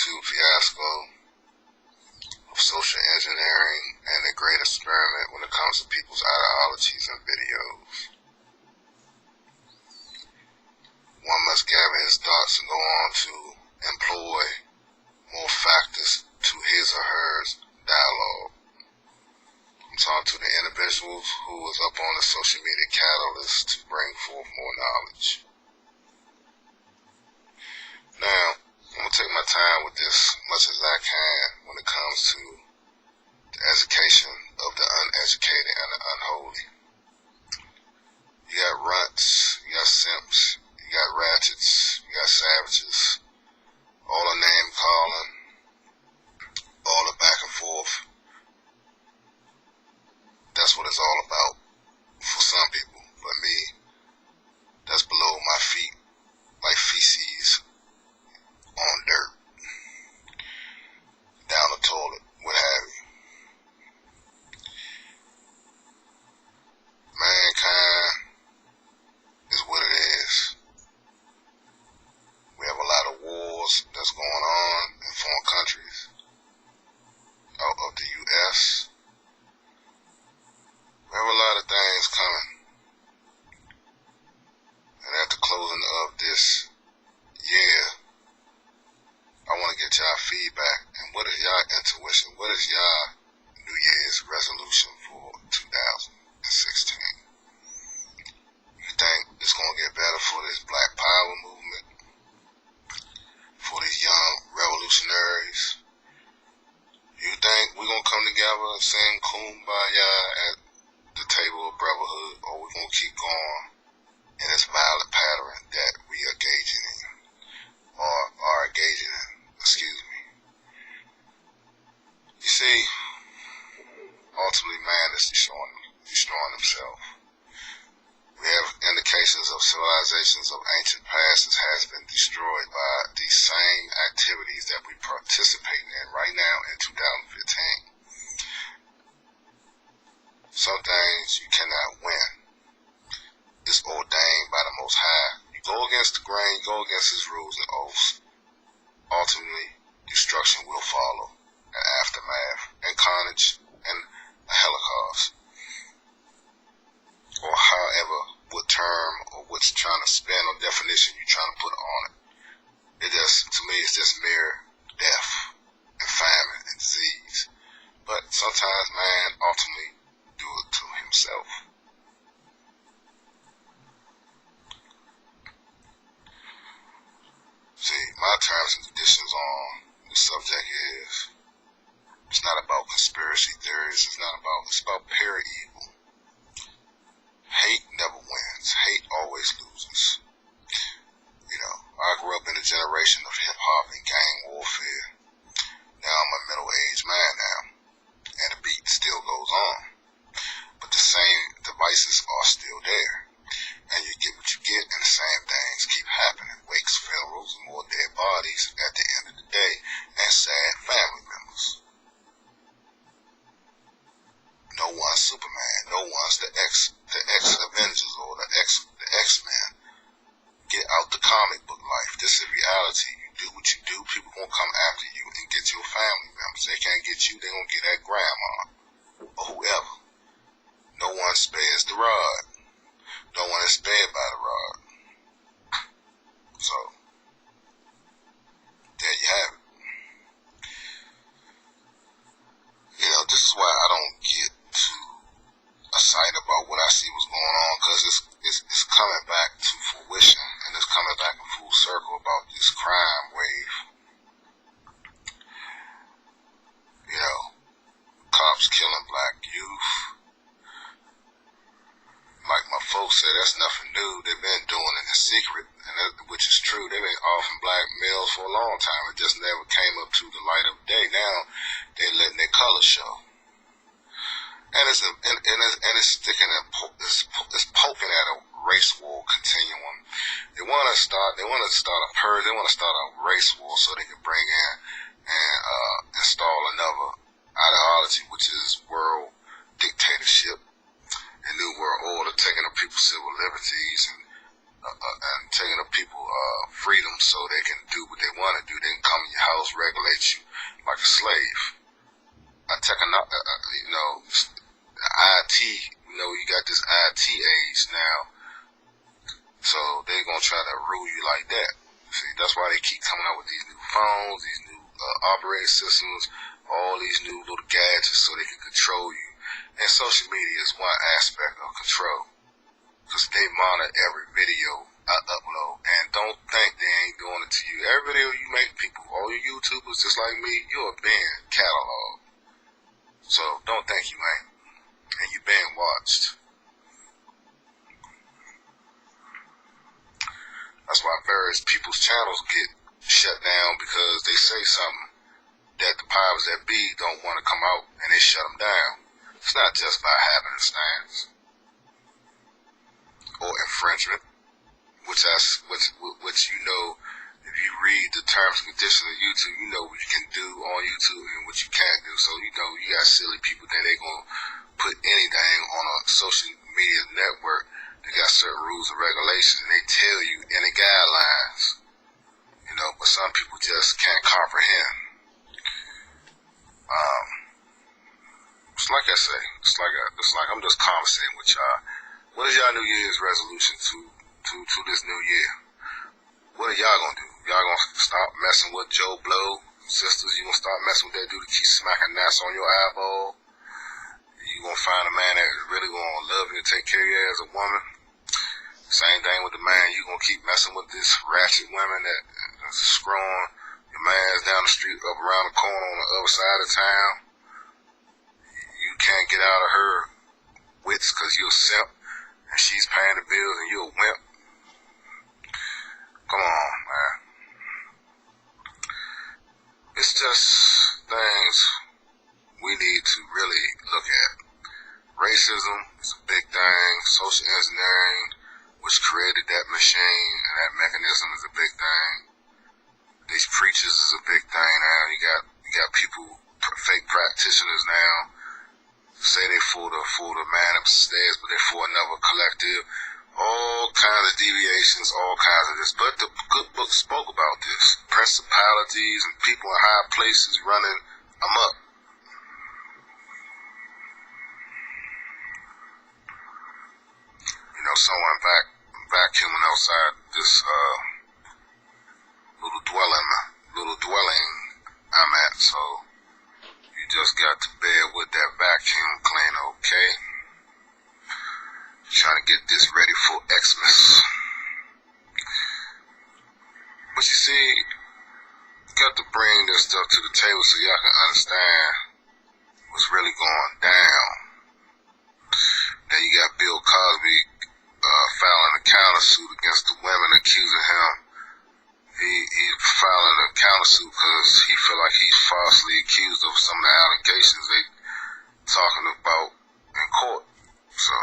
YouTube fiasco of social engineering and a great experiment when it comes to people's ideologies and videos. One must gather his thoughts and go on to employ more factors to his or hers dialogue. I'm talking to the individuals who is up on the social media catalyst to bring forth more knowledge. Now, I'm going to take my time with this as much as I can when it comes to the education of the uneducated and the unholy. You got runts, you got simps, you got ratchets, you got savages, all the name calling, all the back and forth. That's what it's all about for some people. But me, that's below my feet, like feces on dirt, down the toilet, what have you. Mankind is what it is. We have a lot of wars that's going on in foreign countries out of the U.S. We have a lot of things coming. And at the closing of this year, I want to get y'all feedback. And what is y'all intuition? What is y'all New Year's resolution for 2016? You think it's going to get better for this Black Power movement? For these young revolutionaries? You think we're going to come together and sing Kumbaya at the table of brotherhood? Or we're going to keep going in this violent pattern that we are engaging in? Or are engaging in? Excuse me. You see, ultimately man is destroying himself. We have indications of civilizations of ancient past that has been destroyed by these same activities that we participate in right now in 2015. Some things you cannot win. It's ordained by the Most High. You go against the grain, you go against his rules and oaths. Ultimately, destruction will follow, an aftermath, and carnage, and a holocaust. Or however, what term or what's trying to spin or definition you're trying to put on it. It just, to me, it's just mere death and famine and disease. But sometimes man ultimately do it to himself. See, my terms and conditions on the subject is, it's not about conspiracy theories, it's about pure evil. Hate never wins. Hate always loses. You know, I grew up in a generation of hip-hop and gang warfare. Now I'm a middle-aged man now, and the beat still goes on. But the same devices are still there. And you get what you get, and the same things keep happening. Wakes, funerals, and more dead bodies at the end of the day, and sad family members. No one's Superman. No one's the X-Avengers or the X-Men. Get out the comic book life. This is reality. You do what you do, people gonna come after you and get your family members. They can't get you, they gonna get that grandma or whoever. No one spares the rod. No one is spared by the rod. So, there you have it. You know, this is why I don't get too excited about what I see what's going on, because it's coming back to fruition, and it's coming back in full circle about this crime wave. You know, cops killing black youth. Like my folks said, that's nothing new. They've been doing it in secret, which is true. They've been offering black males for a long time. It just never came up to the light of day. Now they're letting their colors show, and it's sticking it's poking at a race war continuum. They want to start a purge. They want to start a race war so they can bring in and install another ideology, which is world dictatorship. A new world order, taking up people's civil liberties and and taking the people freedom so they can do what they want to do. They can come in your house, regulate you like a slave. IT, you got this IT age now, so they're gonna try to rule you like that. See, that's why they keep coming out with these new phones, these new operating systems, all these new little gadgets so they can control you. And social media is one aspect of control, because they monitor every video I upload. And don't think they ain't doing it to you. Every video you make, people, all you YouTubers just like me, you're being cataloged. So don't think you ain't. And you're being watched. That's why various people's channels get shut down, because they say something that the powers that be don't want to come out, and they shut them down. It's not just by happenstance or infringement, which if you read the terms and conditions of YouTube, you know what you can do on YouTube and what you can't do. So you got silly people think they gonna put anything on a social media network. They got certain rules and regulations, and they tell you in the guidelines, but some people just can't comprehend. It's like I say, it's like I'm just conversating with y'all. What is y'all New Year's resolution to this new year? What are y'all gonna do? Y'all gonna stop messing with Joe Blow? Sisters, you gonna stop messing with that dude that keeps smacking gnats on your eyeball? You gonna find a man that is really gonna love you and take care of you as a woman? Same thing with the man. You gonna keep messing with this ratchet woman that's screwing your man's down the street, up around the corner on the other side of town? You can't get out of her wits because you're a simp and she's paying the bills and you're a wimp. Come on, man. It's just things we need to really look at. Racism is a big thing. Social engineering, which created that machine and that mechanism, is a big thing. These preachers is a big thing now. You got people, fake practitioners now, say they for the man upstairs, but they for another collective. All kinds of deviations, all kinds of this. But the good book spoke about this. Principalities and people in high places running amok. Someone vacuuming outside this little dwelling I'm at, so you just got to bear with that vacuum cleaner, okay? Trying to get this ready for Xmas. But you see, you got to bring this stuff to the table so y'all can understand what's really going down. Then you got Bill Cosby filing a countersuit against the women accusing him. He's filing a countersuit because he feel like he's falsely accused of some of the allegations they talking about in court. So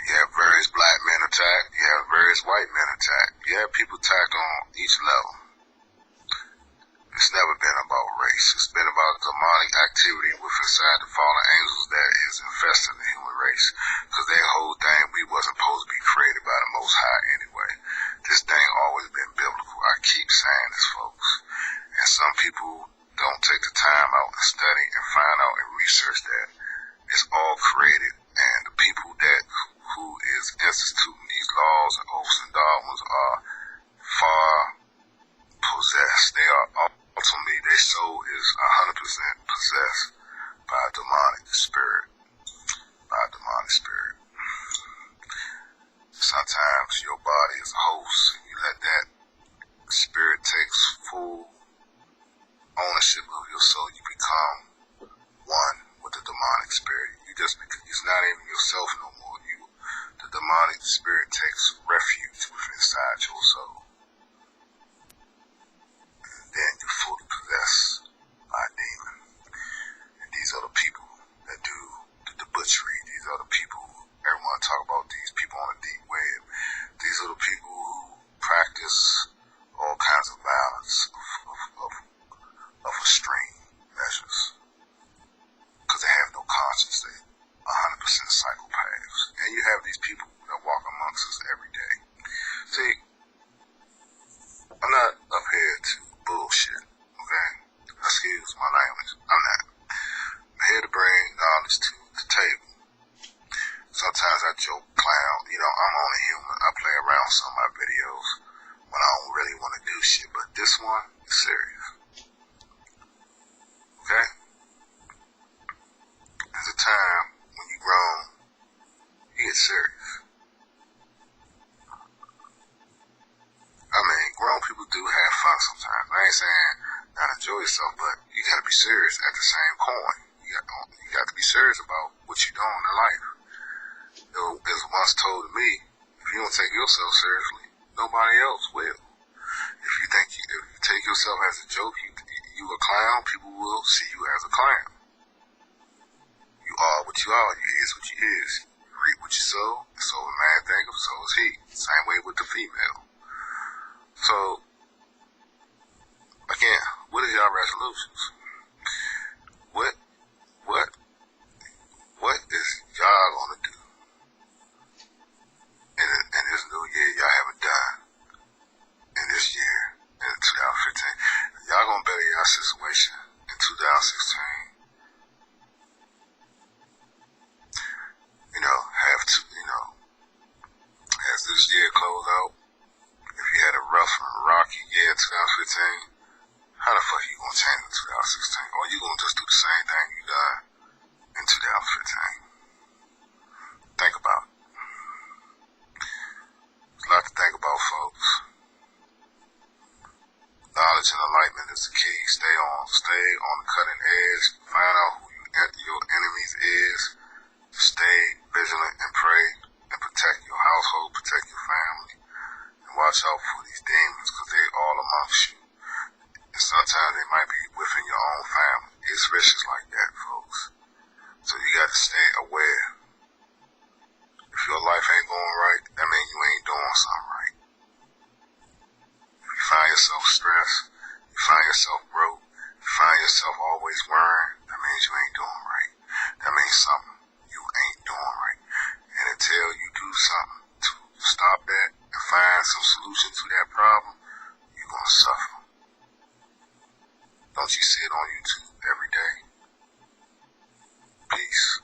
you have various black men attacked, you have various white men attacked, you have people attacked on each level. It's never been about race. It's been about demonic activity with inside the fallen angels that is infesting the human race. Because their whole thing, we wasn't supposed to be created by the Most High anyway. This thing always been biblical. I keep saying this, folks. And some people don't take the time out and study and find out and research that it's all created. And the people who is instituting these laws and oaths and dogmas are far possessed. They are ultimately, their soul is 100% possessed by a demonic spirit. Sometimes your body is a host, and you let that spirit take full ownership of your soul. You become one with the demonic spirit. It's not even yourself no more. The demonic spirit takes refuge within inside your soul. Then you're fully possessed by a demon. And these are the people that do the butchery. These are the people, everyone talk about these people on the deep web. These are the people who practice all kinds of violence of extreme measures. Because they have no conscience. They 100% psychopaths. And you have these people that walk amongst us this one is serious. Okay? There's a time when you grown, you get serious. I mean, grown people do have fun sometimes. I ain't saying not enjoy yourself, but you gotta be serious at the same coin. You got to be serious about what you're doing in life. It was once told to me, if you don't take yourself seriously, nobody else will. If you take yourself as a joke, you a clown, people will see you as a clown. You are what you are, you is what you is. You reap what you sow, and so a man thinketh, so is he. Same way with the female. So, again, what are y'all resolutions? What is y'all gonna do in this new year y'all haven't done in this year, in 2015? Y'all gonna better y'all situation in 2016. As this year closed out, if you had a rough and rocky year in 2015, how the fuck you gonna change in 2016? Or you gonna just do the same thing you done in 2015? Think about it. There's a lot to think about, folks. Knowledge and enlightenment is the key. Stay on the cutting edge. Find out who your enemies is. Stay vigilant and pray and protect your household, protect your family, and watch out for these demons because they all amongst you. And sometimes they might be within your own family. It's vicious like that, folks. So you got to stay aware. If your life ain't going right, that means you ain't doing something right. If you find yourself stressed, you find yourself broke, you find yourself always worrying, that means you ain't doing right. That means something you ain't doing right. And until you do something to stop that and find some solution to that problem, you're going to suffer. Don't you see it on YouTube every day? Peace.